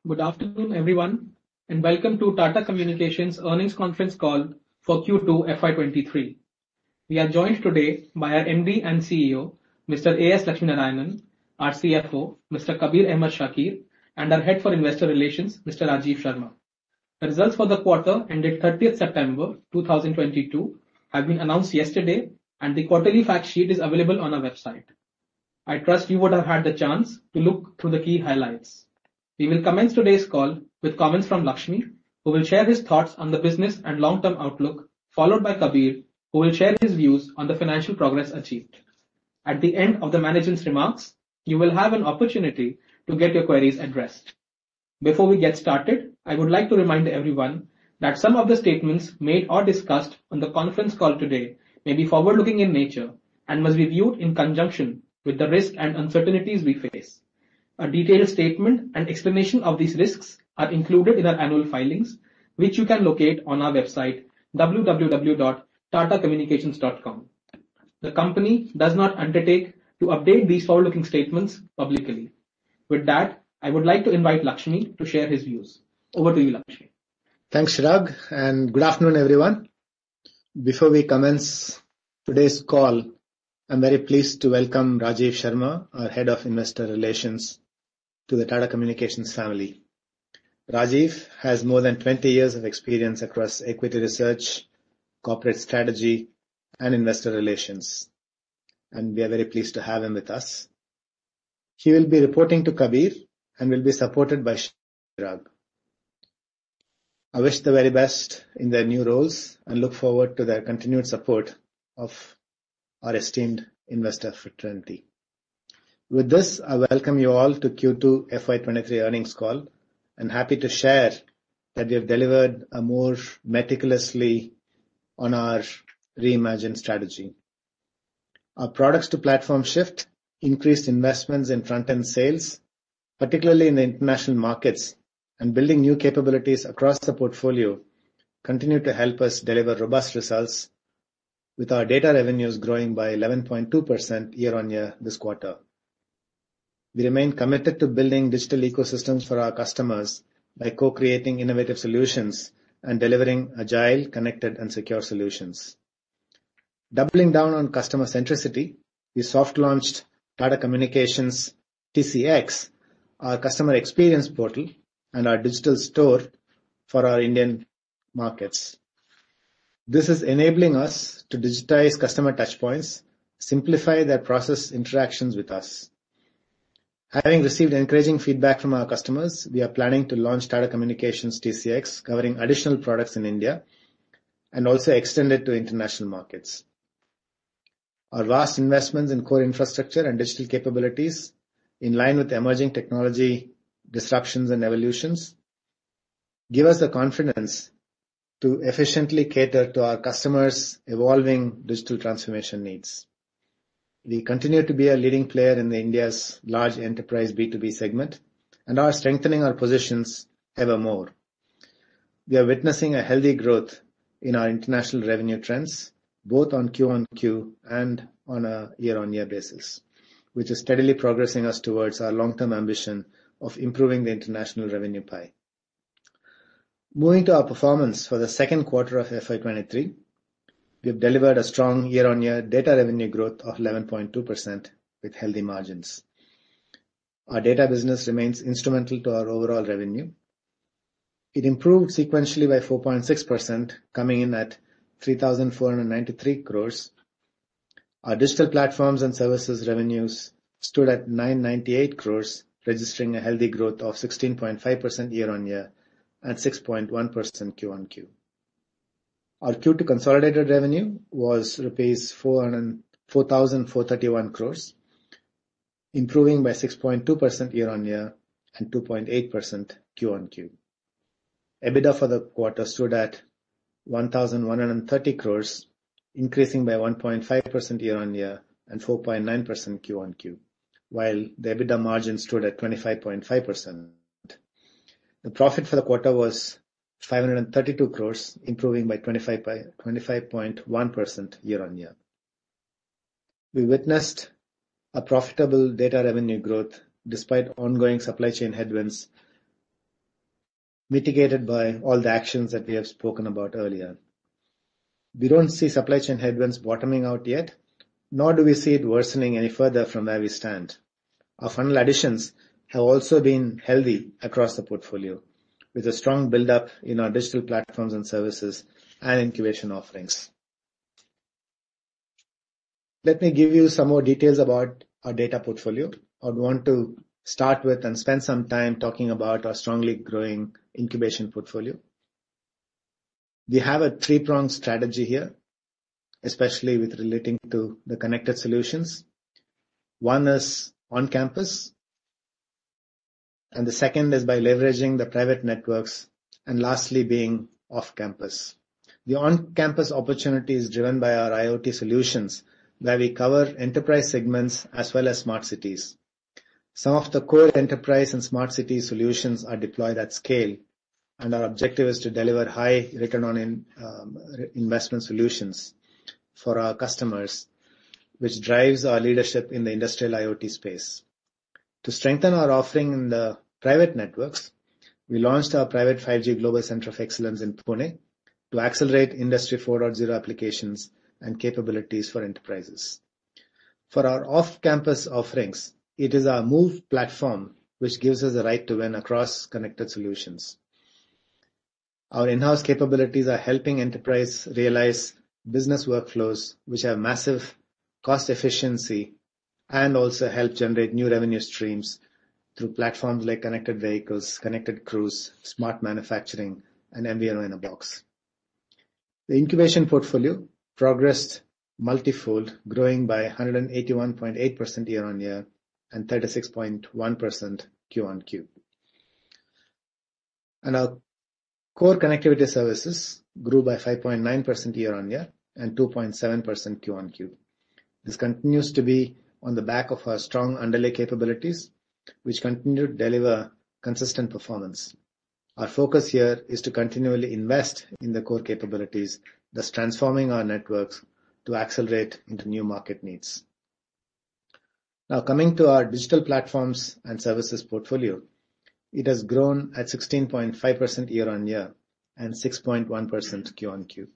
Good afternoon, everyone, and welcome to Tata Communications earnings conference call for Q2 FY23. We are joined today by our MD and CEO, Mr. A.S. Lakshminarayanan, our CFO, Mr. Kabir Ahmed Shakir, and our Head for Investor Relations, Mr. Rajiv Sharma. The results for the quarter ended 30th September 2022 have been announced yesterday, and the quarterly fact sheet is available on our website. I trust you would have had the chance to look through the key highlights. We will commence today's call with comments from Lakshmi, who will share his thoughts on the business and long-term outlook, followed by Kabir, who will share his views on the financial progress achieved. At the end of the management's remarks, you will have an opportunity to get your queries addressed. Before we get started, I would like to remind everyone that some of the statements made or discussed on the conference call today may be forward-looking in nature and must be viewed in conjunction with the risks and uncertainties we face. A detailed statement and explanation of these risks are included in our annual filings, which you can locate on our website www.tatacommunications.com. The company does not undertake to update these forward-looking statements publicly. With that, I would like to invite Lakshmi to share his views. Over to you, Lakshmi. Thanks, Chirag, and good afternoon, everyone. Before we commence today's call, I'm very pleased to welcome Rajiv Sharma, our Head of Investor Relations, to the Tata Communications family. Rajiv has more than 20 years of experience across equity research, corporate strategy, and investor relations, and we are very pleased to have him with us. He will be reporting to Kabir and will be supported by Chirag. I wish the very best in their new roles and look forward to their continued support of our esteemed investor fraternity. With this, I welcome you all to Q2 FY23 earnings call and happy to share that we have delivered a more meticulously on our reimagined strategy. Our products to platform shift, increased investments in front-end sales, particularly in the international markets, and building new capabilities across the portfolio continue to help us deliver robust results, with our data revenues growing by 11.2% year-on-year this quarter. We remain committed to building digital ecosystems for our customers by co-creating innovative solutions and delivering agile, connected, and secure solutions. Doubling down on customer centricity, we soft-launched Tata Communications TCX, our customer experience portal, and our digital store for our Indian markets. This is enabling us to digitize customer touchpoints, simplify their process interactions with us. Having received encouraging feedback from our customers, we are planning to launch Tata Communications TCX, covering additional products in India and also extend it to international markets. Our vast investments in core infrastructure and digital capabilities, in line with emerging technology disruptions and evolutions, give us the confidence to efficiently cater to our customers' evolving digital transformation needs. We continue to be a leading player in India's large enterprise B2B segment and are strengthening our positions ever more. We are witnessing a healthy growth in our international revenue trends, both on Q-on-Q and on a year-on-year basis, which is steadily progressing us towards our long-term ambition of improving the international revenue pie. Moving to our performance for the second quarter of FY23, we have delivered a strong year-on-year data revenue growth of 11.2% with healthy margins. Our data business remains instrumental to our overall revenue. It improved sequentially by 4.6%, coming in at 3,493 crores. Our digital platforms and services revenues stood at 998 crores, registering a healthy growth of 16.5% year-on-year and 6.1% Q-on-Q. Our Q2 consolidated revenue was rupees 4,431 crores, improving by 6.2% year-on-year and 2.8% Q-on-Q. EBITDA for the quarter stood at 1,130 crores, increasing by 1.5% year-on-year and 4.9% Q-on-Q, while the EBITDA margin stood at 25.5%. The profit for the quarter was 532 crores, improving by 25.1% year-on-year. We witnessed a profitable data revenue growth despite ongoing supply chain headwinds mitigated by all the actions that we have spoken about earlier. We don't see supply chain headwinds bottoming out yet, nor do we see it worsening any further from where we stand. Our funnel additions have also been healthy across the portfolio, with a strong build-up in our digital platforms and services and incubation offerings. Let me give you some more details about our data portfolio. I would want to start with and spend some time talking about our strongly growing incubation portfolio. We have a three-pronged strategy here, especially with relating to the connected solutions. One is on campus, and the second is by leveraging the private networks, and lastly being off campus. The on-campus opportunity is driven by our IoT solutions, where we cover enterprise segments as well as smart cities. Some of the core enterprise and smart city solutions are deployed at scale, and our objective is to deliver high return on investment solutions for our customers, which drives our leadership in the industrial IoT space. To strengthen our offering in the private networks, we launched our private 5G Global Center of Excellence in Pune to accelerate Industry 4.0 applications and capabilities for enterprises. For our off-campus offerings, it is our Move platform which gives us the right to win across connected solutions. Our in-house capabilities are helping enterprise realize business workflows which have massive cost efficiency and also help generate new revenue streams through platforms like connected vehicles, connected crews, smart manufacturing, and MVNO in a box. The incubation portfolio progressed multifold, growing by 181.8% year-on-year and 36.1% Q-on-Q. And our core connectivity services grew by 5.9% year-on-year and 2.7% Q-on-Q. This continues to be on the back of our strong underlay capabilities, which continue to deliver consistent performance. Our focus here is to continually invest in the core capabilities, thus transforming our networks to accelerate into new market needs. Now, coming to our digital platforms and services portfolio, it has grown at 16.5% year-on-year and 6.1% Q-on-Q.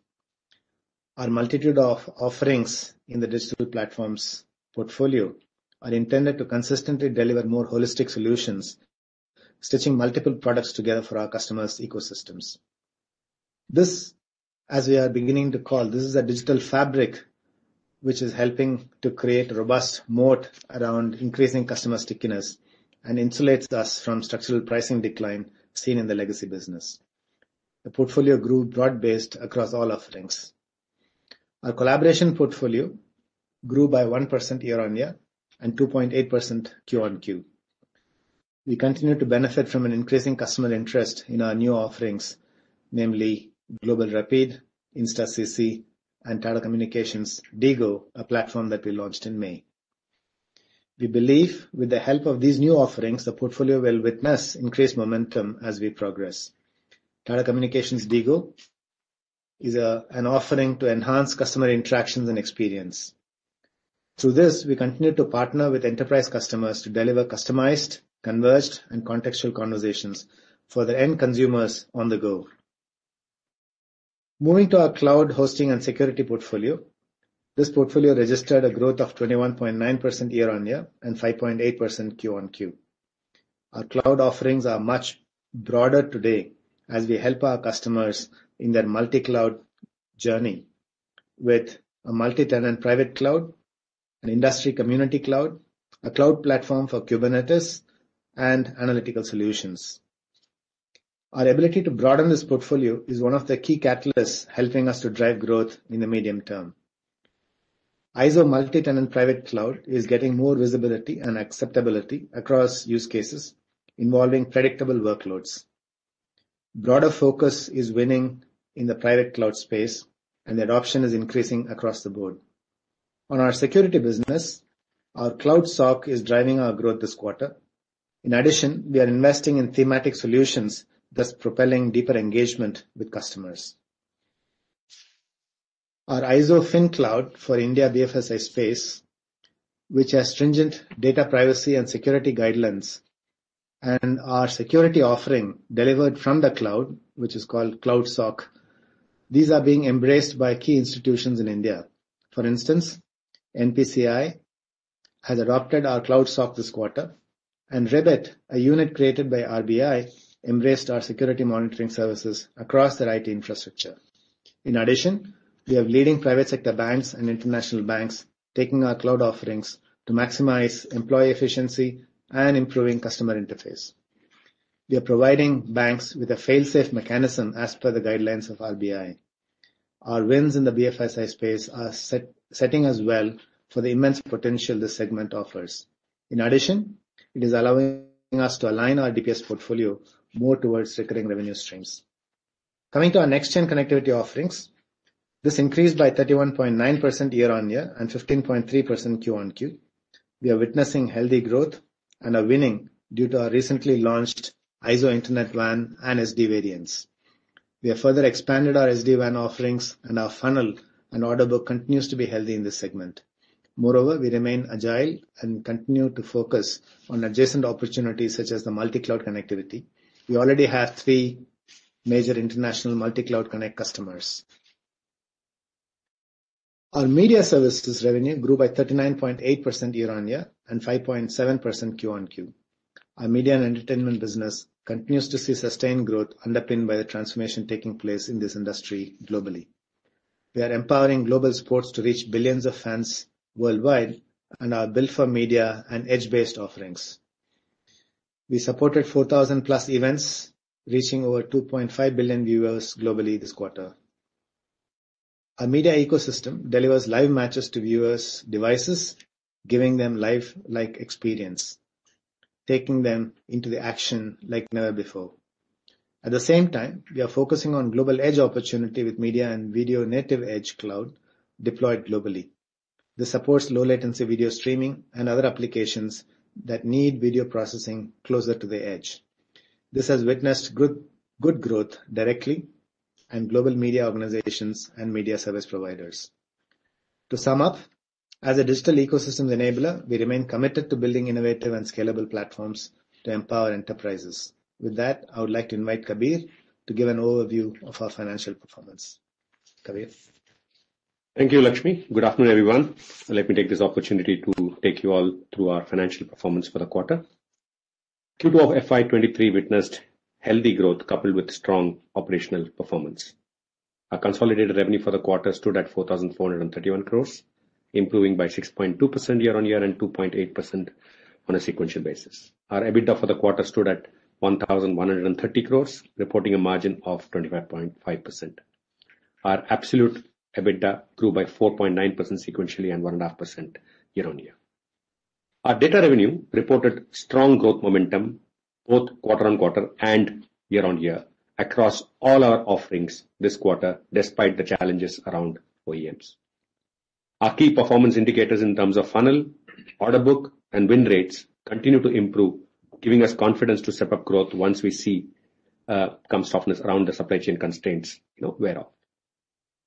Our multitude of offerings in the digital platforms portfolio are intended to consistently deliver more holistic solutions, stitching multiple products together for our customers' ecosystems. This, as we are beginning to call, this is a digital fabric which is helping to create a robust moat around increasing customer stickiness and insulates us from structural pricing decline seen in the legacy business. The portfolio grew broad-based across all offerings. Our collaboration portfolio grew by 1% year-on-year and 2.8% Q-on-Q. We continue to benefit from an increasing customer interest in our new offerings, namely Global Rapid, InstaCC, and Tata Communications DIGO, a platform that we launched in May. We believe with the help of these new offerings, the portfolio will witness increased momentum as we progress. Tata Communications DIGO is an offering to enhance customer interactions and experience. Through this, we continue to partner with enterprise customers to deliver customized, converged, and contextual conversations for the end consumers on the go. Moving to our cloud hosting and security portfolio, this portfolio registered a growth of 21.9% year-on-year and 5.8% Q-on-Q. Our cloud offerings are much broader today as we help our customers in their multi-cloud journey with a multi-tenant private cloud, an industry community cloud, a cloud platform for Kubernetes, and analytical solutions. Our ability to broaden this portfolio is one of the key catalysts helping us to drive growth in the medium term. IZO multi-tenant private cloud is getting more visibility and acceptability across use cases involving predictable workloads. Broader focus is winning in the private cloud space, and the adoption is increasing across the board. On our security business, our cloud SOC is driving our growth this quarter. In addition, we are investing in thematic solutions, thus propelling deeper engagement with customers. Our IZO FinCloud for India BFSI space, which has stringent data privacy and security guidelines, and our security offering delivered from the cloud, which is called Cloud SOC. These are being embraced by key institutions in India. For instance, NPCI has adopted our Cloud SOC this quarter, and Rebit, a unit created by RBI, embraced our security monitoring services across their IT infrastructure. In addition, we have leading private sector banks and international banks taking our cloud offerings to maximize employee efficiency and improving customer interface. We are providing banks with a fail-safe mechanism as per the guidelines of RBI. Our wins in the BFSI space are setting us well for the immense potential this segment offers. In addition, it is allowing us to align our DPS portfolio more towards recurring revenue streams. Coming to our next-gen connectivity offerings, this increased by 31.9% year-on-year and 15.3% Q-on-Q. We are witnessing healthy growth and are winning due to our recently launched IZO Internet WAN and SD variants. We have further expanded our SD-WAN offerings, and our funnel and order book continues to be healthy in this segment. Moreover, we remain agile and continue to focus on adjacent opportunities such as the multi-cloud connectivity. We already have 3 major international multi-cloud connect customers. Our media services revenue grew by 39.8% year-on-year and 5.7% Q-on-Q. Our media and entertainment business continues to see sustained growth underpinned by the transformation taking place in this industry globally. We are empowering global sports to reach billions of fans worldwide and are built for media and edge-based offerings. We supported 4,000 plus events, reaching over 2.5 billion viewers globally this quarter. Our media ecosystem delivers live matches to viewers' devices, giving them live-like experience, taking them into the action like never before. At the same time, we are focusing on global edge opportunity with media and video native edge cloud deployed globally. This supports low latency video streaming and other applications that need video processing closer to the edge. This has witnessed good growth directly and global media organizations and media service providers. To sum up, as a digital ecosystems enabler, we remain committed to building innovative and scalable platforms to empower enterprises. With that, I would like to invite Kabir to give an overview of our financial performance. Kabir. Thank you, Lakshmi. Good afternoon, everyone. Let me take this opportunity to take you all through our financial performance for the quarter. Q2 of FY23 witnessed healthy growth coupled with strong operational performance. Our consolidated revenue for the quarter stood at 4,431 crores, improving by 6.2% year-on-year and 2.8% on a sequential basis. Our EBITDA for the quarter stood at 1,130 crores, reporting a margin of 25.5%. Our absolute EBITDA grew by 4.9% sequentially and 1.5% year-on-year. Our data revenue reported strong growth momentum both quarter-on-quarter and year-on-year across all our offerings this quarter, despite the challenges around OEMs. Our key performance indicators in terms of funnel, order book, and win rates continue to improve, giving us confidence to step up growth once we see come softness around the supply chain constraints wear off.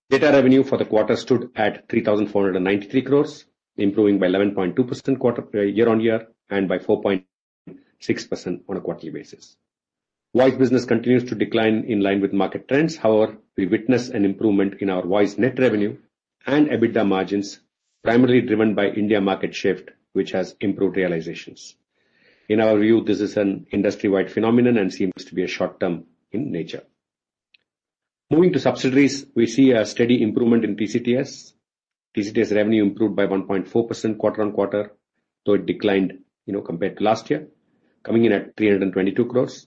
Data revenue for the quarter stood at 3,493 crores, improving by 11.2% year-on-year and by 4.6% on a quarterly basis. Voice business continues to decline in line with market trends. However, we witness an improvement in our voice net revenue and EBITDA margins, primarily driven by India market shift, which has improved realizations. In our view, this is an industry-wide phenomenon and seems to be a short-term in nature. Moving to subsidiaries, we see a steady improvement in TCTS. TCTS revenue improved by 1.4% quarter-on-quarter, though it declined, compared to last year, coming in at 322 crores.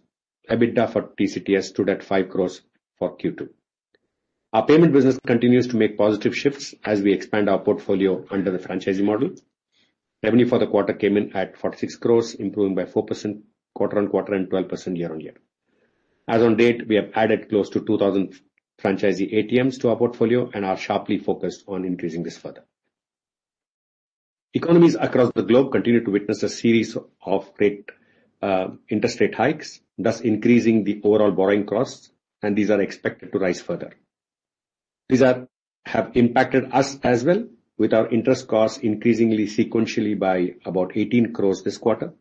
EBITDA for TCTS stood at 5 crores for Q2. Our payment business continues to make positive shifts as we expand our portfolio under the franchisee model. Revenue for the quarter came in at 46 crores, improving by 4% quarter-on-quarter and 12% year-on-year. As on date, we have added close to 2,000 franchisee ATMs to our portfolio and are sharply focused on increasing this further. Economies across the globe continue to witness a series of interest rate hikes, thus increasing the overall borrowing costs, and these are expected to rise further. These have impacted us as well, with our interest costs increasingly sequentially by about 18 crores this quarter.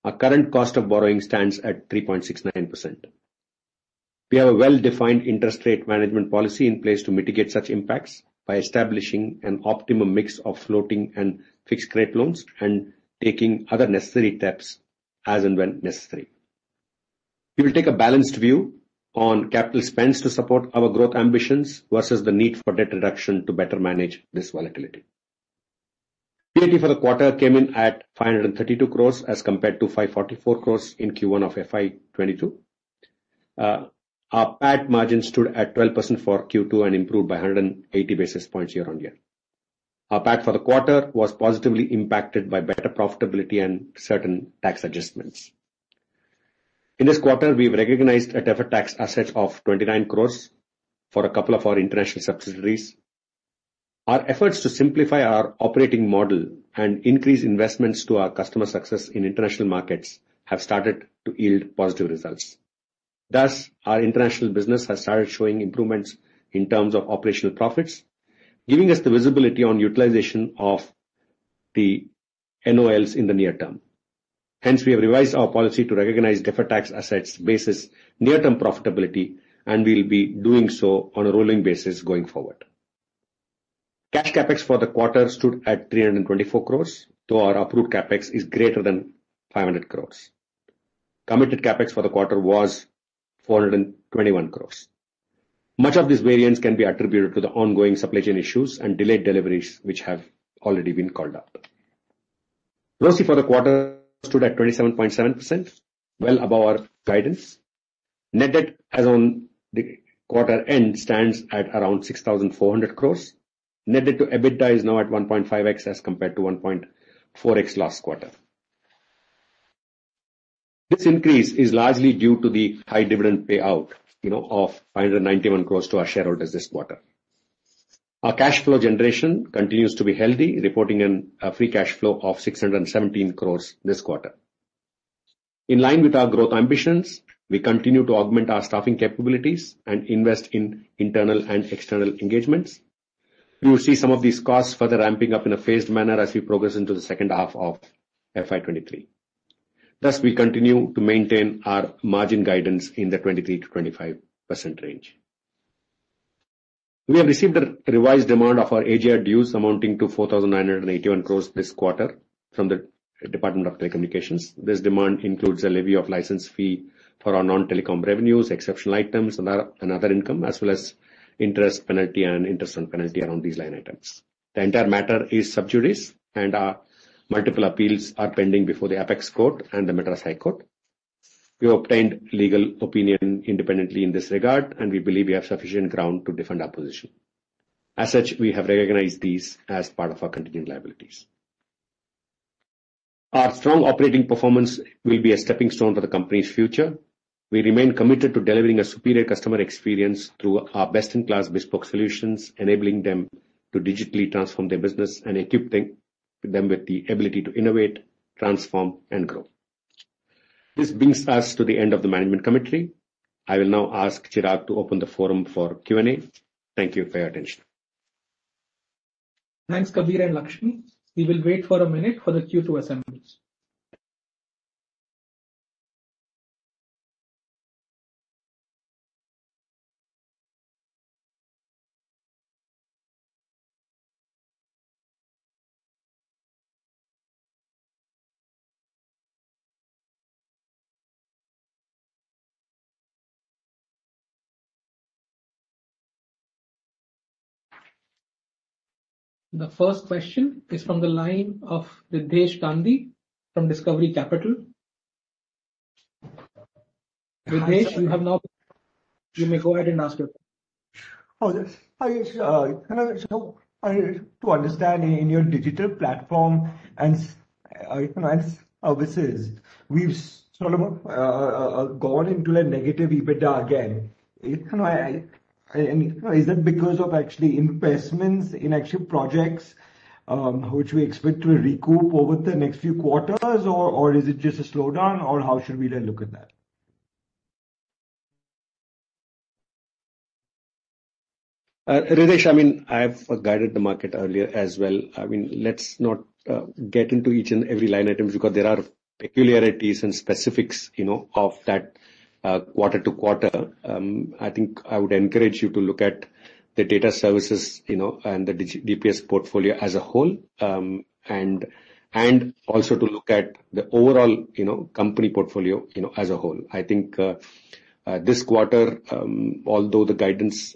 Our current cost of borrowing stands at 3.69%. We have a well-defined interest rate management policy in place to mitigate such impacts by establishing an optimum mix of floating and fixed rate loans and taking other necessary steps as and when necessary. We will take a balanced view on capital spends to support our growth ambitions versus the need for debt reduction to better manage this volatility. PAT for the quarter came in at 532 crores as compared to 544 crores in Q1 of FY22. Our PAT margin stood at 12% for Q2 and improved by 180 basis points year on year. Our PAT for the quarter was positively impacted by better profitability and certain tax adjustments. In this quarter, we've recognized a deferred tax asset of 29 crores for a couple of our international subsidiaries. Our efforts to simplify our operating model and increase investments to our customer success in international markets have started to yield positive results. Thus, our international business has started showing improvements in terms of operational profits, giving us the visibility on utilization of the NOLs in the near term. Hence, we have revised our policy to recognize deferred tax assets basis near-term profitability, and we'll be doing so on a rolling basis going forward. Cash capex for the quarter stood at 324 crores, though our approved capex is greater than 500 crores. Committed capex for the quarter was 421 crores. Much of this variance can be attributed to the ongoing supply chain issues and delayed deliveries, which have already been called out. ROCE for the quarter stood at 27.7%, well above our guidance. Net debt as on the quarter end stands at around 6,400 crores. Net debt to EBITDA is now at 1.5x as compared to 1.4x last quarter. This increase is largely due to the high dividend payout, of 591 crores to our shareholders this quarter. Our cash flow generation continues to be healthy, reporting a free cash flow of 617 crores this quarter. In line with our growth ambitions, we continue to augment our staffing capabilities and invest in internal and external engagements. We will see some of these costs further ramping up in a phased manner as we progress into the second half of FY23. Thus, we continue to maintain our margin guidance in the 23 to 25% range. We have received a revised demand of our AGR dues amounting to 4,981 crores this quarter from the Department of Telecommunications. This demand includes a levy of license fee for our non-telecom revenues, exceptional items, and other income, as well as interest penalty and interest on penalty around these line items. The entire matter is sub judice, and our multiple appeals are pending before the Apex Court and the Madras High Court. We obtained legal opinion independently in this regard, and we believe we have sufficient ground to defend our position. As such, we have recognized these as part of our contingent liabilities. Our strong operating performance will be a stepping stone for the company's future. We remain committed to delivering a superior customer experience through our best-in-class bespoke solutions, enabling them to digitally transform their business and equip them with the ability to innovate, transform, and grow. This brings us to the end of the management commentary. I will now ask Chirag to open the forum for Q&A. Thank you for your attention. Thanks, Kabir and Lakshmi. We will wait for a minute for the queue to assemble. The first question is from the line of Ridhesh Gandhi from Discovery Capital. Ridhesh, you may go ahead and ask your question. To understand in your digital platform and services, we've sort of gone into a negative EBITDA again. Is that because of actually investments in actual projects, which we expect to recoup over the next few quarters, or is it just a slowdown, or how should we then look at that? Ridhesh, I've guided the market earlier as well. Let's not get into each and every line items because there are peculiarities and specifics, of that quarter to quarter, I think I would encourage you to look at the data services, and the DPS portfolio as a whole, and also to look at the overall, company portfolio, as a whole. I think this quarter, although the guidance,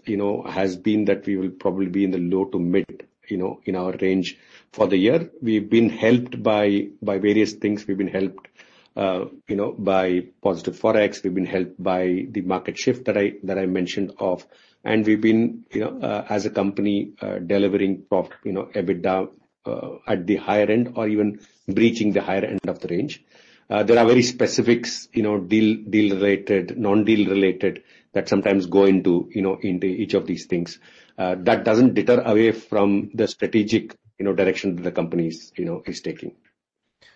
has been that we will probably be in the low to mid, in our range for the year, we've been helped by various things. We've been helped, by positive forex. We've been helped by the market shift that I mentioned of, and we've been, as a company, delivering profit, EBITDA at the higher end or even breaching the higher end of the range. There are very specifics, deal related, non-deal related, that sometimes go into each of these things. That doesn't deter away from the strategic, direction that the company is taking.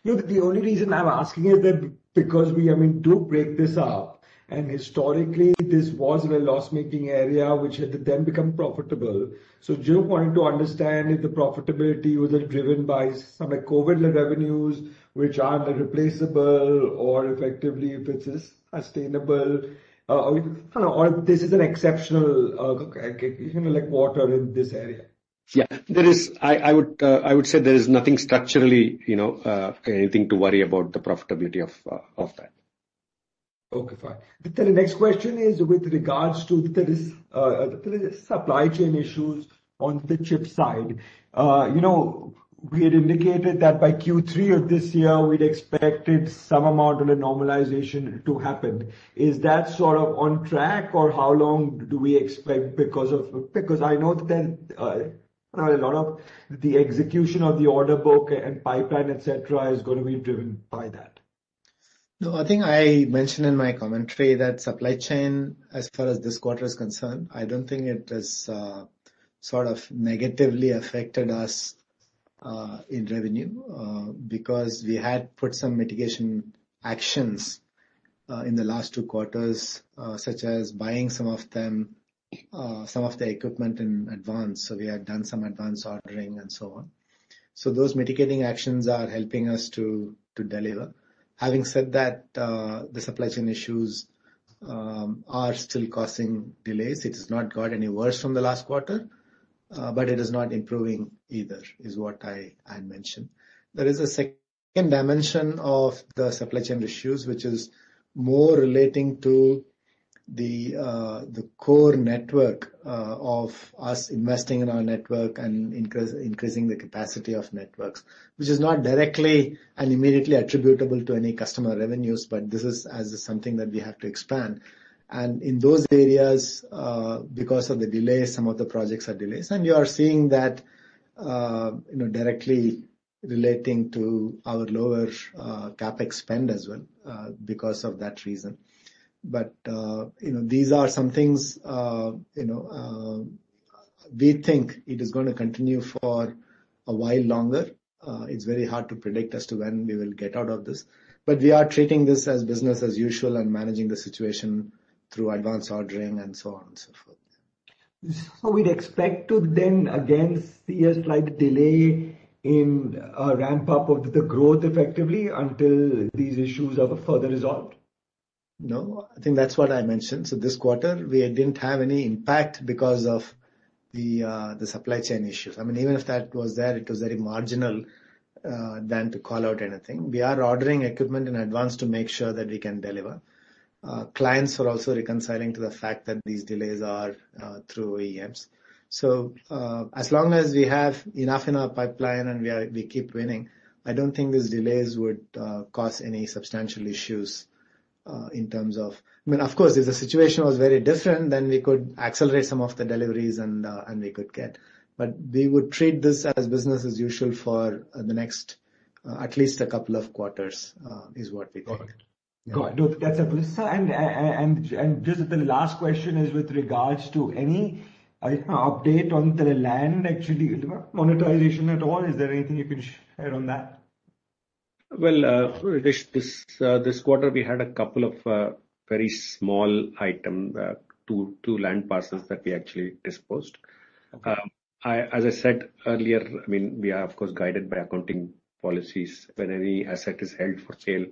No, the only reason I'm asking is that because we, do break this up, and historically this was a loss-making area which had then become profitable. So just wanted to understand if the profitability was driven by some COVID revenues which are replaceable, or effectively if it's sustainable, or this is an exceptional quarter in this area. Yeah, there is. I would say there is nothing structurally, anything to worry about the profitability of that. Okay, fine. The next question is with regards to there is supply chain issues on the chip side. We had indicated that by Q3 of this year, we'd expected some amount of a normalization to happen. Is that sort of on track, or how long do we expect? Because I know that a lot of the execution of the order book and pipeline, etc., is going to be driven by that. No, I think I mentioned in my commentary that supply chain, as far as this quarter is concerned, I don't think it has sort of negatively affected us in revenue, because we had put some mitigation actions in the last 2 quarters, such as buying some of the equipment in advance. So we had done some advance ordering and so on. So those mitigating actions are helping us to deliver. Having said that, the supply chain issues are still causing delays. It has not got any worse from the last quarter, but it is not improving either, is what I mentioned. There is a second dimension of the supply chain issues, which is more relating to the core network of us investing in our network and increasing the capacity of networks, which is not directly and immediately attributable to any customer revenues, but this is as something that we have to expand. And in those areas, because of the delays, some of the projects are delays, and you are seeing that directly relating to our lower capex spend as well, because of that reason. But these are some things, we think it is going to continue for a while longer. It's very hard to predict as to when we will get out of this, but we are treating this as business as usual and managing the situation through advance ordering and so on and so forth. So we'd expect to then again see a slight delay in a ramp up of the growth effectively until these issues are further resolved. No, I think that's what I mentioned. So this quarter we didn't have any impact because of the supply chain issues. I mean, even if that was there, it was very marginal than to call out anything. We are ordering equipment in advance to make sure that we can deliver. Clients are also reconciling to the fact that these delays are through OEMs. So as long as we have enough in our pipeline and we keep winning, I don't think these delays would cause any substantial issues in terms of. I mean, of course, if the situation was very different, then we could accelerate some of the deliveries and we could get. But we would treat this as business as usual for the next at least a couple of quarters, is what we think. Got it. No, that's helpful. And just the last question is with regards to any update on the land, actually monetization at all. Is there anything you can share on that? Well, this quarter we had a couple of very small item, two land parcels that we actually disposed. Okay. As I said earlier, I mean, we are of course guided by accounting policies, when any asset is held for sale,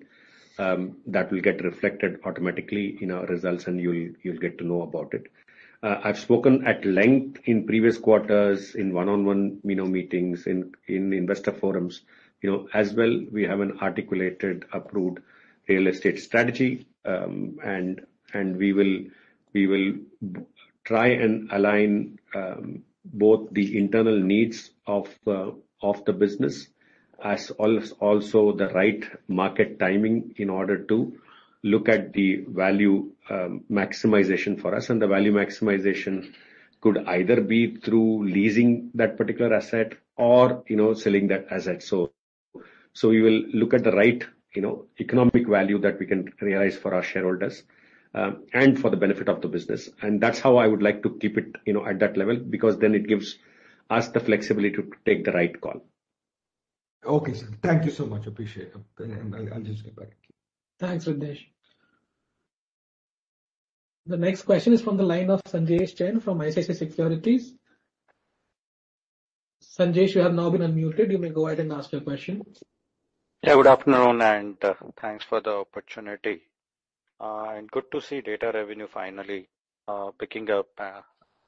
that will get reflected automatically in our results, and you'll get to know about it. I've spoken at length in previous quarters, in one-on-one, meetings, in investor forums, as well. We have an articulated, approved real estate strategy, and we will try and align both the internal needs of the business as also the right market timing in order to look at the value maximization for us. And the value maximization could either be through leasing that particular asset or selling that asset. So we will look at the right economic value that we can realize for our shareholders and for the benefit of the business. And that's how I would like to keep it at that level, because then it gives us the flexibility to take the right call. Okay, sir. Thank you so much. Appreciate it. And I'll just get back. Thanks, Riddesh. The next question is from the line of Sanjesh Jain from ICICI Securities. Sanjesh, you have now been unmuted. You may go ahead and ask your question. Yeah, good afternoon, and thanks for the opportunity. And good to see data revenue finally picking up,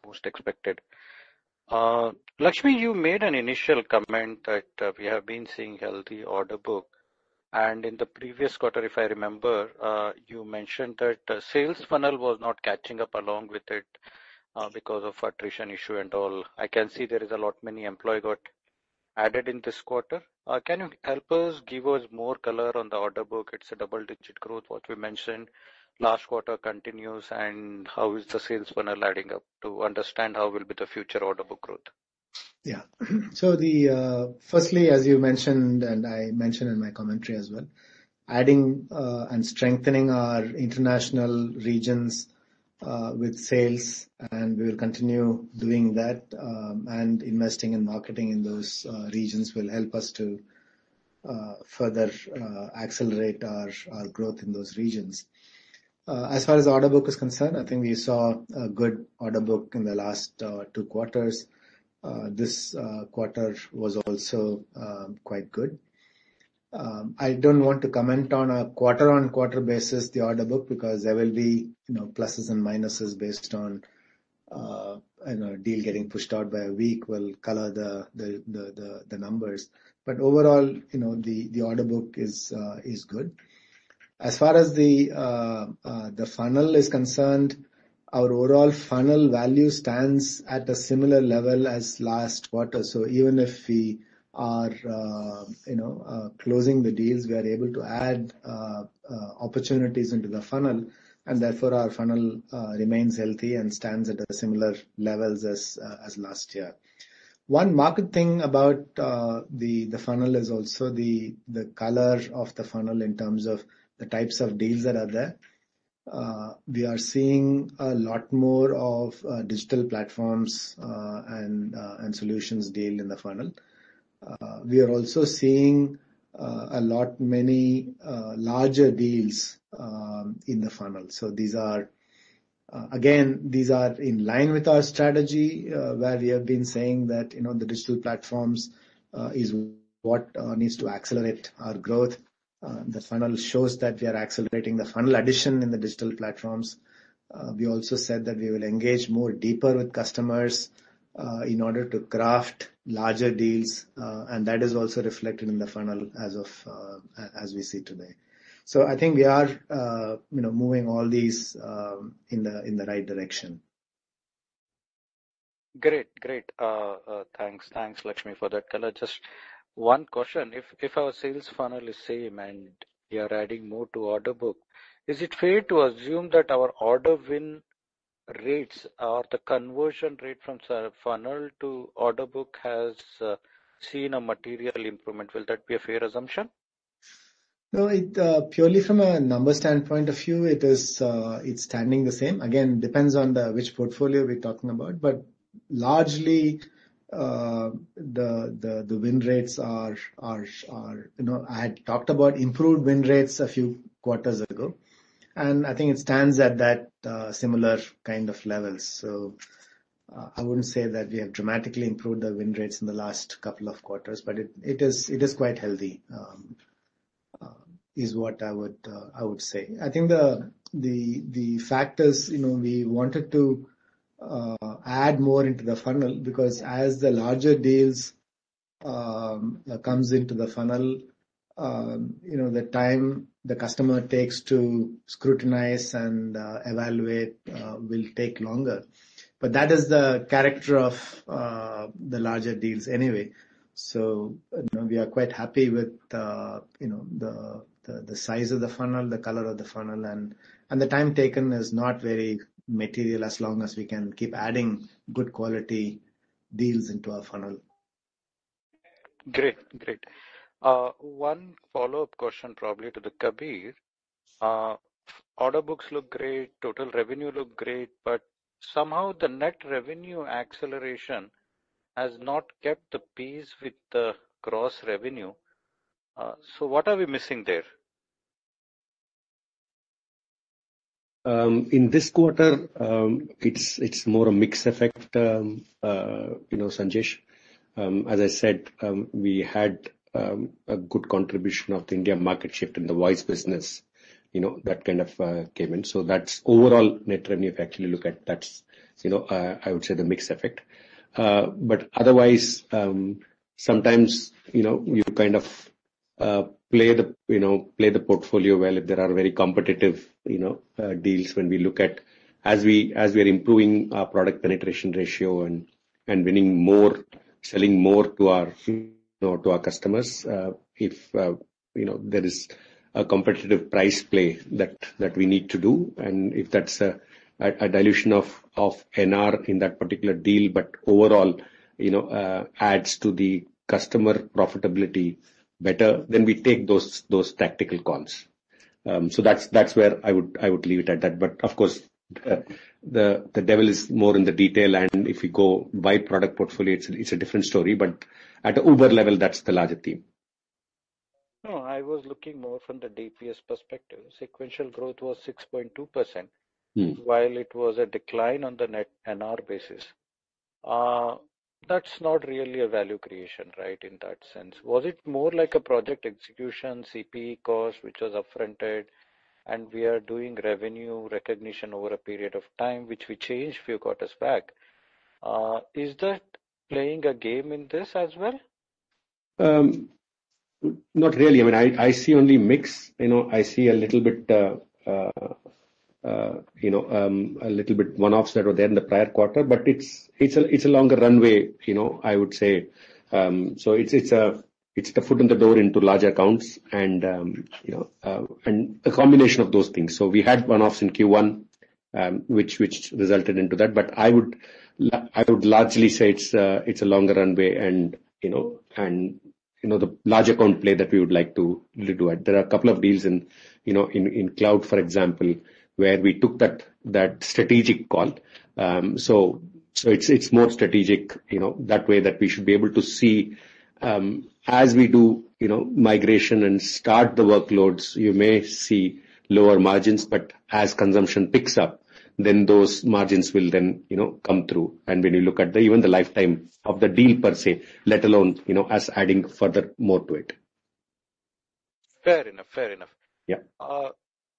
most expected. Lakshmi, you made an initial comment that we have been seeing healthy order book. And in the previous quarter, if I remember, you mentioned that sales funnel was not catching up along with it because of attrition issue and all. I can see there is a lot many employee got added in this quarter. Can you help us, give us more color on the order book? It's a double-digit growth, what we mentioned last quarter continues, and how is the sales funnel adding up to understand how will be the future order book growth? Yeah. So firstly, as you mentioned, and I mentioned in my commentary as well, adding and strengthening our international regions with sales, and we will continue doing that, and investing in marketing in those regions will help us to further accelerate our growth in those regions. As far as the order book is concerned, I think we saw a good order book in the last 2 quarters. This quarter was also quite good. I don't want to comment on a quarter-on-quarter basis the order book, because there will be pluses and minuses based on deal getting pushed out by a week will color the numbers. But overall, the order book is good. As far as the funnel is concerned, our overall funnel value stands at a similar level as last quarter. So even if we are closing the deals, we are able to add opportunities into the funnel, and therefore our funnel remains healthy and stands at a similar levels as last year. One market thing about the funnel is also the color of the funnel in terms of the types of deals that are there. We are seeing a lot more of digital platforms and solutions deal in the funnel. We are also seeing many larger deals in the funnel. So these are in line with our strategy, where we have been saying that the digital platforms is what needs to accelerate our growth. The funnel shows that we are accelerating the funnel addition in the digital platforms. We also said that we will engage more deeper with customers in order to craft larger deals, and that is also reflected in the funnel as we see today. So I think we are moving all these in the right direction. Great. Thanks, Lakshmi, for that color. Just one question: if our sales funnel is same and we are adding more to order book, is it fair to assume that our order win rates or the conversion rate from funnel to order book has seen a material improvement? Will that be a fair assumption? No, it purely from a number standpoint of view, it's standing the same. Again, depends on which portfolio we're talking about, but largely the win rates are I had talked about improved win rates a few quarters ago, and I think it stands at that similar kind of levels. So I wouldn't say that we have dramatically improved the win rates in the last couple of quarters, but it is quite healthy, is what I would say. I think the fact is, we wanted to add more into the funnel, because as the larger deals comes into the funnel, the time the customer takes to scrutinize and evaluate will take longer. But that is the character of the larger deals anyway. So we are quite happy with the size of the funnel, the color of the funnel, and the time taken is not very material, as long as we can keep adding good quality deals into our funnel. Great. One follow-up question probably to the Kabir. Order books look great, total revenue look great, but somehow the net revenue acceleration has not kept the pace with the gross revenue. So what are we missing there? In this quarter, it's more a mix effect, Sanjesh. As I said, we had a good contribution of the India market shift in the voice business, that kind of came in. So that's overall net revenue. If you actually look at that's, I would say the mix effect. But otherwise, sometimes, you kind of play the portfolio well if there are very competitive, deals. When we look at as we are improving our product penetration ratio and winning more, selling more to our to our customers, if there is a competitive price play that we need to do, and if that's a dilution of NR in that particular deal, but overall adds to the customer profitability better, then we take those tactical calls. So that's where I would leave it at that. But of course, the devil is more in the detail, and if we go by product portfolio, it's a different story. But at the Uber level, that's the larger theme. No, I was looking more from the DPS perspective. Sequential growth was 6.2%, while it was a decline on the net NR basis. That's not really a value creation, right, in that sense. Was it more like a project execution, CPE cost, which was upfronted, and we are doing revenue recognition over a period of time, which we changed few quarters back? Is that playing a game in this as well? Not really. I mean, I see only mix. I see a little bit, a little bit one-offs that were there in the prior quarter, but it's a longer runway. I would say. So it's the foot in the door into larger accounts, and and a combination of those things. So we had one-offs in Q1, which resulted into that. But I would largely say it's a longer runway, and the large account play that we would like to do it. There are a couple of deals in cloud, for example, where we took that strategic call. So it's more strategic, that way that we should be able to see, as we do, migration and start the workloads, you may see lower margins, but as consumption picks up, then those margins will then, come through. And when you look at even the lifetime of the deal per se, let alone, us adding further more to it. Fair enough. Yeah.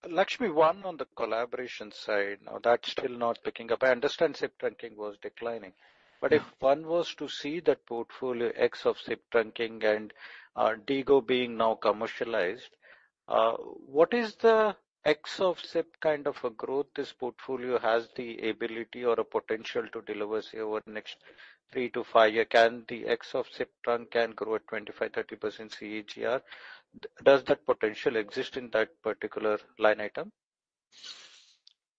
Lakshmi, one on the collaboration side, now that's still not picking up. I understand SIP trunking was declining, but if one was to see that portfolio X of SIP trunking and DIGO being now commercialized, what is the X of SIP kind of a growth this portfolio has the ability or a potential to deliver, say, over the next 3 to 5 years? Can the X of SIP trunk can grow at 25-30% CAGR? Does that potential exist in that particular line item?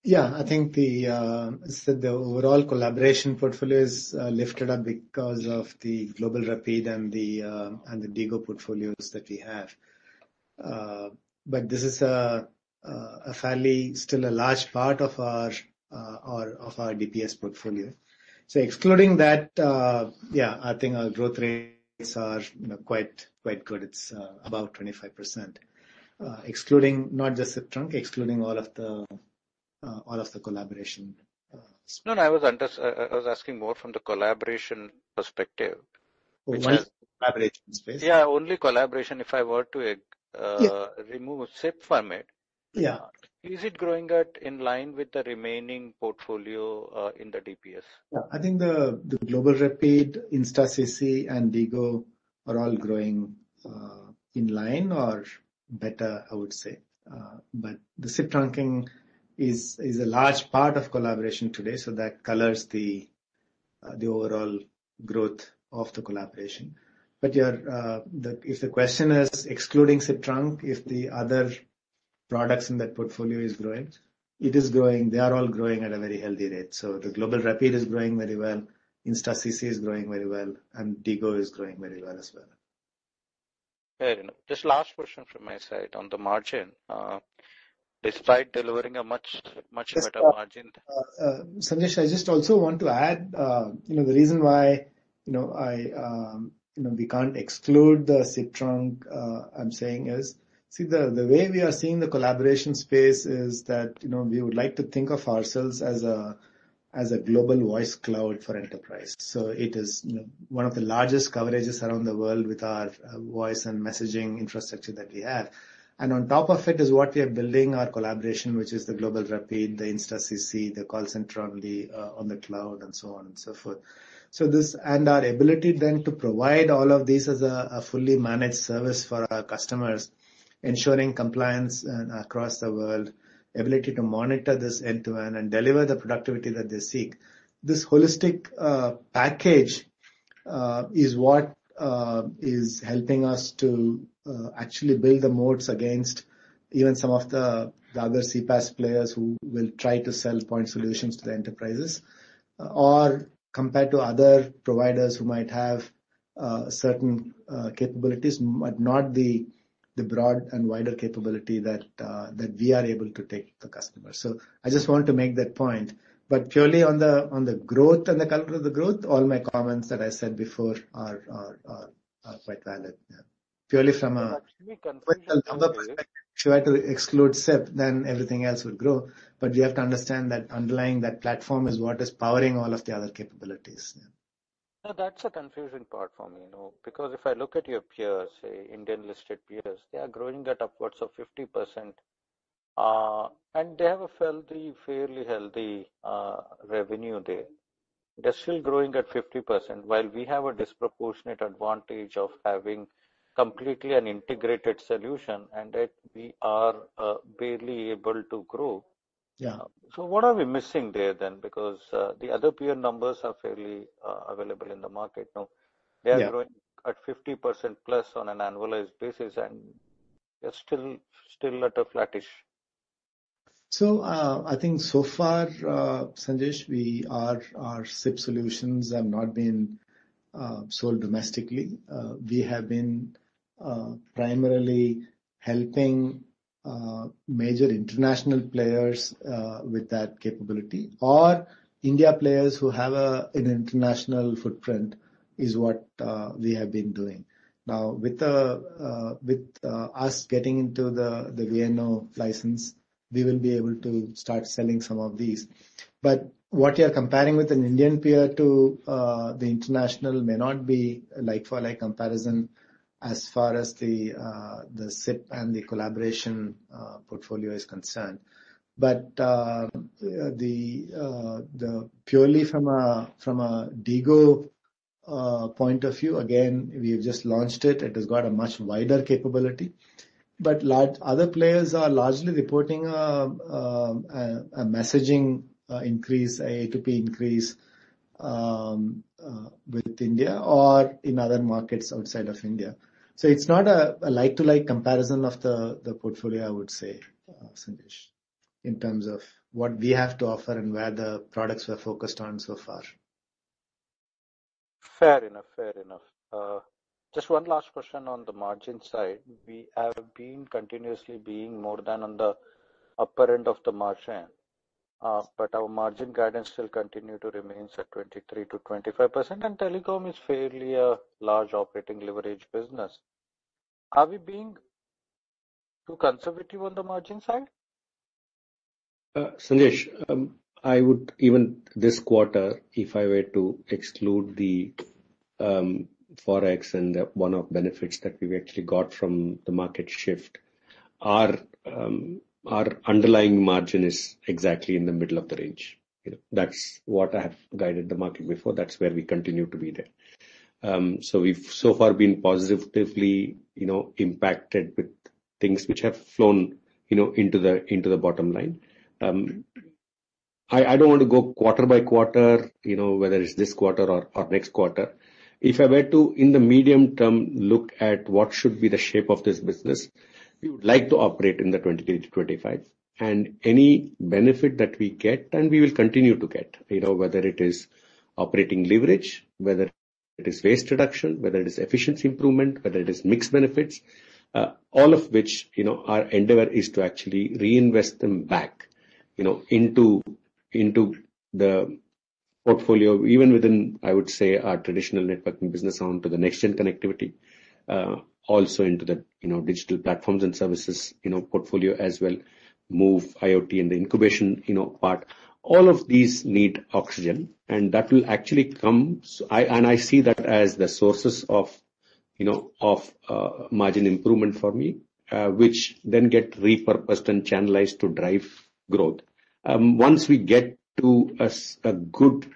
Yeah, I think the overall collaboration portfolio is lifted up because of the Global Rapid and the DIGO portfolios that we have. But this is a fairly still a large part of our DPS portfolio. So excluding that, I think our growth rates are quite good. It's about 25%, excluding not just SIP trunk, excluding all of the collaboration No, I was asking more from the collaboration perspective, which only has collaboration space. only collaboration. If I were to remove SIP from it, Yeah. Is it growing at in line with the remaining portfolio in the DPS? Yeah, I think the Global Rapid, InstaCC, and DIGO are all growing in line or better, I would say. But the SIP trunking is a large part of collaboration today, so that colors the overall growth of the collaboration. But if the question is excluding SIP trunk, if the other products in that portfolio is growing, it is growing. They are all growing at a very healthy rate. So the Global Rapid is growing very well, InstaCC is growing very well, and DIGO is growing very well as well. Fair enough. Just last question from my side on the margin. Despite delivering a much better margin. Sanjesh, I just also want to add, the reason why, we can't exclude the SIP trunk, I'm saying is, see, the way we are seeing the collaboration space is that, we would like to think of ourselves as a global voice cloud for enterprise. So it is one of the largest coverages around the world with our voice and messaging infrastructure that we have. And on top of it is what we are building our collaboration, which is the Global Rapid, the InstaCC, the call center on the cloud, and so on and so forth. So this and our ability then to provide all of these as a fully managed service for our customers, ensuring compliance across the world, ability to monitor this end to end and deliver the productivity that they seek. This holistic package is what is helping us to actually build the moats against even some of the other CPaaS players who will try to sell point solutions to the enterprises, or compared to other providers who might have certain capabilities, but not the broad and wider capability that we are able to take to the customer. So I just want to make that point. But purely on the growth and the color of the growth, all my comments that I said before are quite valid. Yeah. Purely from a number perspective, if you were to exclude SIP, then everything else would grow. But we have to understand that underlying that platform is what is powering all of the other capabilities. Yeah. No, that's a confusing part for me, because if I look at your peers, say Indian listed peers, they are growing at upwards of 50%, and they have a fairly healthy revenue there. They're still growing at 50%, while we have a disproportionate advantage of having completely an integrated solution, and that we are barely able to grow. Yeah. So what are we missing there then? Because the other peer numbers are fairly available in the market. No, they are growing at 50% plus on an annualized basis, and they're still at a flattish. So I think so far, Sanjesh, our SIP solutions have not been sold domestically. We have been primarily helping major international players with that capability, or India players who have an international footprint is what we have been doing. Now, with us getting into the VNO license, we will be able to start selling some of these. But what you're comparing with an Indian peer to the international may not be like for like comparison as far as the SIP and the collaboration portfolio is concerned. But the purely from a DIGO point of view, again, we've just launched it. It has got a much wider capability. But other players are largely reporting a messaging increase, a A2P increase with India or in other markets outside of India. So it's not a like-to-like comparison of the portfolio, I would say, Sanjesh, in terms of what we have to offer and where the products were focused on so far. Fair enough. Just one last question on the margin side. We have been continuously being more than on the upper end of the margin, but our margin guidance still continue to remain at 23 to 25%, and telecom is fairly a large operating leverage business. Are we being too conservative on the margin side? Sanjesh, I would even this quarter, if I were to exclude the forex and the one-off benefits that we've actually got from the market shift, our underlying margin is exactly in the middle of the range. That's what I have guided the market before. That's where we continue to be there. So we've so far been positively, impacted with things which have flown, into the bottom line. I don't want to go quarter by quarter, whether it's this quarter or next quarter. If I were to, in the medium term, look at what should be the shape of this business, we would like to operate in the 23 to 25. And any benefit that we get, and we will continue to get, whether it is operating leverage, whether it is waste reduction, whether it is efficiency improvement, whether it is mixed benefits, all of which, our endeavor is to actually reinvest them back, into the portfolio, even within, I would say, our traditional networking business onto the next-gen connectivity, also into the, digital platforms and services, portfolio as well, move IoT and the incubation, part. All of these need oxygen, and that will actually come. I see that as the sources of, margin improvement for me, which then get repurposed and channelized to drive growth. Once we get to a good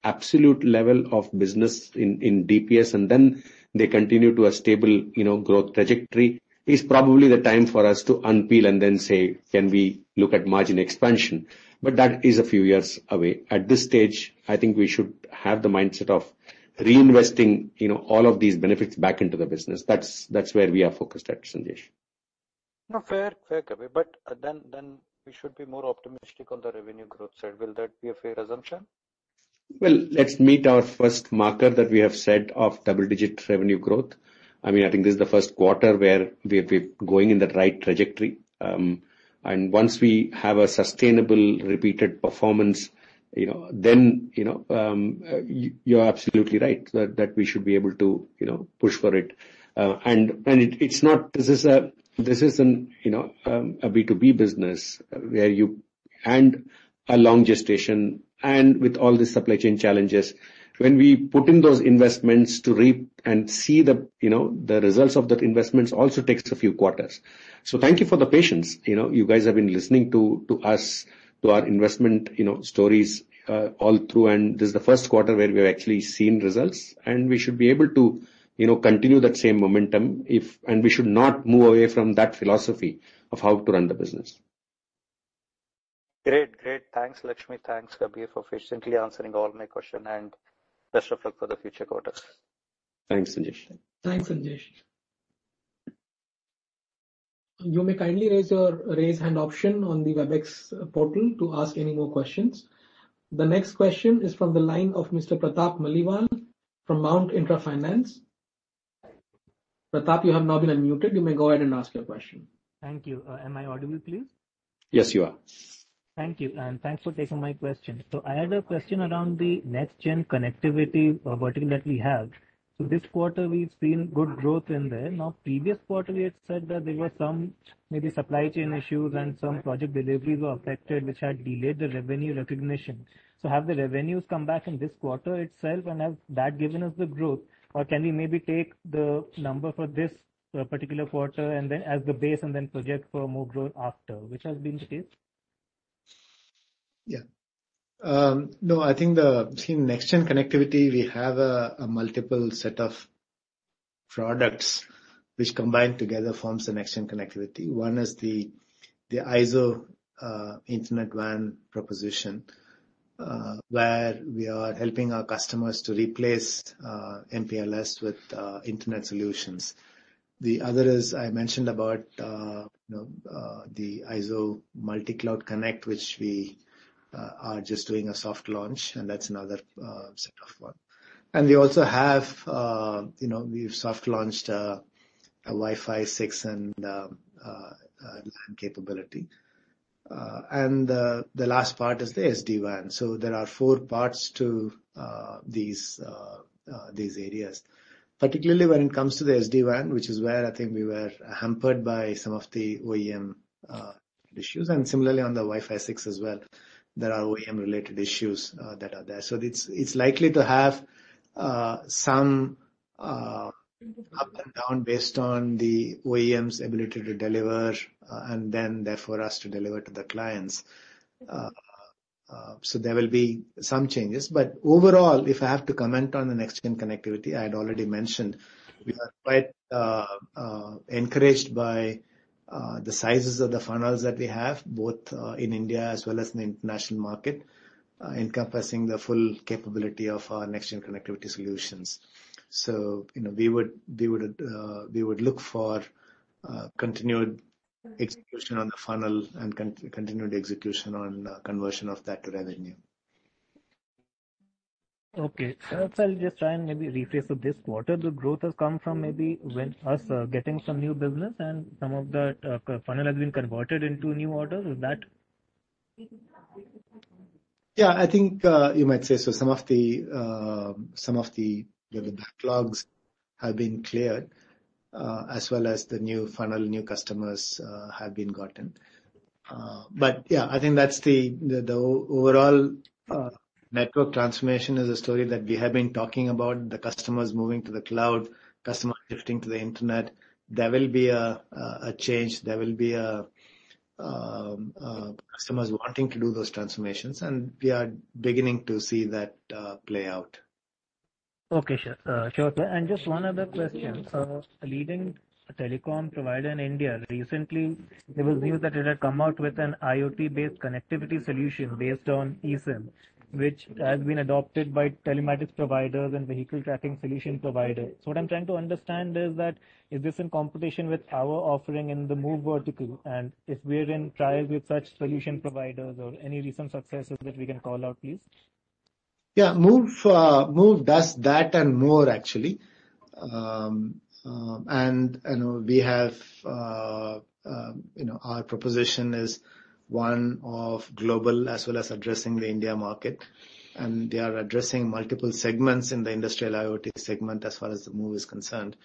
absolute level of business in DPS, and then they continue to a stable, growth trajectory, is probably the time for us to unpeel and then say, can we look at margin expansion? But that is a few years away. At this stage, I think we should have the mindset of reinvesting, all of these benefits back into the business. That's where we are focused at, Sanjesh. No, fair, Kabir. But then we should be more optimistic on the revenue growth side. Will that be a fair assumption? Well, let's meet our first marker that we have set of double-digit revenue growth. I think this is the first quarter where we're going in the right trajectory. And once we have a sustainable, repeated performance, then, you're absolutely right that we should be able to, push for it. And it's not, this is a B2B business where and a long gestation, and with all the supply chain challenges, when we put in those investments to reap and see the results of that investments also takes a few quarters. So thank you for the patience. You guys have been listening to us, to our investment, stories, all through. And this is the first quarter where we've actually seen results, and we should be able to, continue that same momentum and we should not move away from that philosophy of how to run the business. Great. Thanks, Lakshmi. Thanks, Kabir, for patiently answering all my questions, and best of luck for the future quarters. Thanks, Sanjesh. Thanks, Sanjesh. You may kindly raise hand option on the WebEx portal to ask any more questions. The next question is from the line of Mr. Pratap Maliwal from Mount Intra Finance. Pratap, you have now been unmuted. You may go ahead and ask your question. Thank you. Am I audible, please? Yes, you are. Thank you, and thanks for taking my question. So I had a question around the next-gen connectivity vertical that we have. So this quarter, we've seen good growth in there. Now, previous quarter, we had said that there were some maybe supply chain issues and some project deliveries were affected, which had delayed the revenue recognition. So have the revenues come back in this quarter itself, and have that given us the growth? Or can we maybe take the number for this particular quarter and then as the base and then project for more growth after, which has been the case? Yeah. No, I think next-gen connectivity, we have a multiple set of products which combined together forms the next-gen connectivity. One is the IZO Internet WAN proposition, where we are helping our customers to replace MPLS with internet solutions. The other is, I mentioned about the IZO Multi-Cloud Connect, which we are just doing a soft launch, and that's another set of one. And we also have, we've soft launched a Wi-Fi 6 and LAN capability. And the last part is the SD-WAN. So there are 4 parts to these areas. Particularly when it comes to the SD-WAN, which is where I think we were hampered by some of the OEM issues. And similarly on the Wi-Fi 6 as well, there are OEM related issues that are there. So it's likely to have some up and down based on the OEM's ability to deliver and then therefore us to deliver to the clients. So there will be some changes, but overall, if I have to comment on the next-gen connectivity, I had already mentioned we are quite encouraged by the sizes of the funnels that we have, both in India as well as in the international market, encompassing the full capability of our next-gen connectivity solutions. So, we would look for continued execution on the funnel and continued execution on conversion of that to revenue. Okay, so I'll just try and maybe rephrase. So this quarter, the growth has come from maybe when us getting some new business and some of that funnel has been converted into new orders. Is that? Yeah, I think you might say so. Some of the backlogs have been cleared, as well as the new funnel, new customers have been gotten. But yeah, I think that's the overall network transformation is a story that we have been talking about. The customers moving to the cloud, customers shifting to the internet. There will be a change. There will be customers wanting to do those transformations, and we are beginning to see that play out. Okay, sure, sure. And just one other question. A leading telecom provider in India recently, there was news that it had come out with an IoT-based connectivity solution based on eSIM, which has been adopted by telematics providers and vehicle tracking solution providers. So what I'm trying to understand is that is this in competition with our offering in the Move vertical, and if we're in trials with such solution providers or any recent successes that we can call out, please? Yeah, Move does that and more actually, and we have our proposition is one of global as well as addressing the India market, and they are addressing multiple segments in the industrial IoT segment as far as the Move is concerned.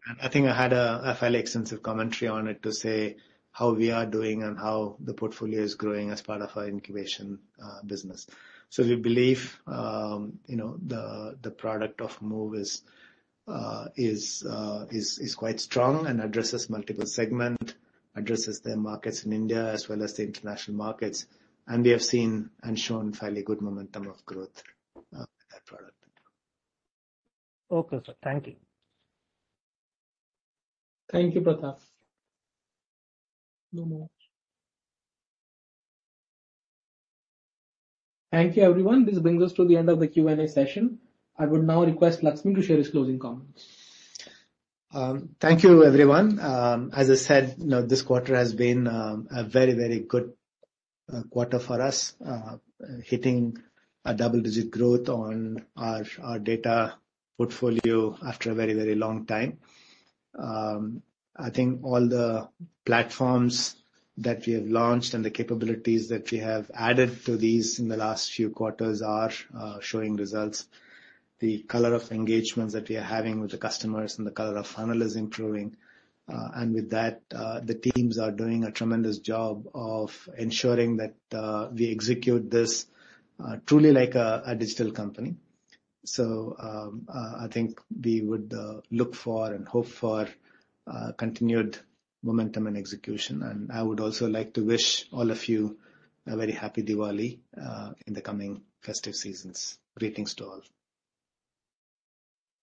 And I think I had a fairly extensive commentary on it to say how we are doing and how the portfolio is growing as part of our incubation business. So we believe, the product of Move is quite strong and addresses multiple segments, addresses the markets in India as well as the international markets, and we have seen and shown fairly good momentum of growth with that product. Okay, sir. Thank you. Thank you, Pratap. No more. Thank you, everyone. This brings us to the end of the Q&A session. I would now request Lakshmi to share his closing comments. Thank you, everyone. As I said, this quarter has been a very, very good quarter for us, hitting a double-digit growth on our data portfolio after a very, very long time. I think all the platforms that we have launched and the capabilities that we have added to these in the last few quarters are showing results. The color of engagements that we are having with the customers and the color of funnel is improving. And with that, the teams are doing a tremendous job of ensuring that we execute this truly like a digital company. So I think we would look for and hope for continued momentum and execution. And I would also like to wish all of you a very happy Diwali in the coming festive seasons. Greetings to all.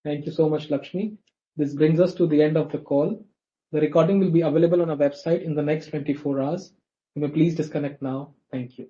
Thank you so much, Lakshmi. This brings us to the end of the call. The recording will be available on our website in the next 24 hours. You may please disconnect now. Thank you.